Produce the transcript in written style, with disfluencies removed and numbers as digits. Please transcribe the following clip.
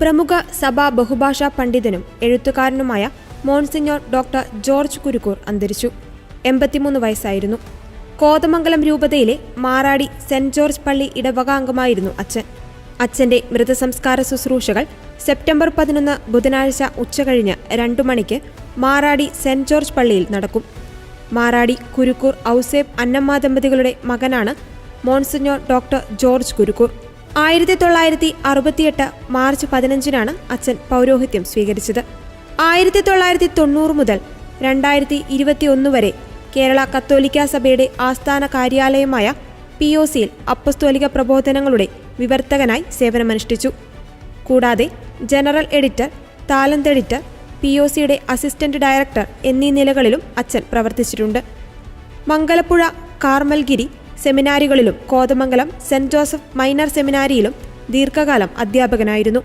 പ്രമുഖ സഭാ ബഹുഭാഷാ പണ്ഡിതനും എഴുത്തുകാരനുമായ മോൺസിഞ്ഞോർ ഡോക്ടർ ജോർജ് കുരുക്കൂർ അന്തരിച്ചു. 83 വയസ്സായിരുന്നു. കോതമംഗലം രൂപതയിലെ മാറാടി സെന്റ് ജോർജ് പള്ളി ഇടവകാംഗമായിരുന്നു അച്ഛൻ. അച്ഛന്റെ മൃതസംസ്കാര ശുശ്രൂഷകൾ സെപ്റ്റംബർ 11 ബുധനാഴ്ച ഉച്ചകഴിഞ്ഞ് 2 മണിക്ക് മാറാടി സെന്റ് ജോർജ് പള്ളിയിൽ നടക്കും. മാറാടി കുരുക്കൂർ ഔസേപ്പ് അന്നമ്മ ദമ്പതികളുടെ മകനാണ് മോൺസിഞ്ഞോർ ഡോക്ടർ ജോർജ് കുരുക്കൂർ. 1968 മാർച്ച് 15 അച്ഛൻ പൗരോഹിത്യം സ്വീകരിച്ചത്. 1990 മുതൽ 2021 വരെ കേരള കത്തോലിക്ക സഭയുടെ ആസ്ഥാന കാര്യാലയമായ POCയിൽ അപ്പസ്തോലിക പ്രബോധനങ്ങളുടെ വിവർത്തകനായി സേവനമനുഷ്ഠിച്ചു. കൂടാതെ ജനറൽ എഡിറ്റർ, താലന്ത് എഡിറ്റർ, POCയുടെ അസിസ്റ്റന്റ് ഡയറക്ടർ എന്നീ നിലകളിലും അച്ഛൻ പ്രവർത്തിച്ചിട്ടുണ്ട്. മംഗലപ്പുഴ കാർമൽഗിരി സെമിനാരികളിലും കോതമംഗലം സെന്റ് ജോസഫ് മൈനർ സെമിനാരിയിലും ദീർഘകാലം അധ്യാപകനായിരുന്നു.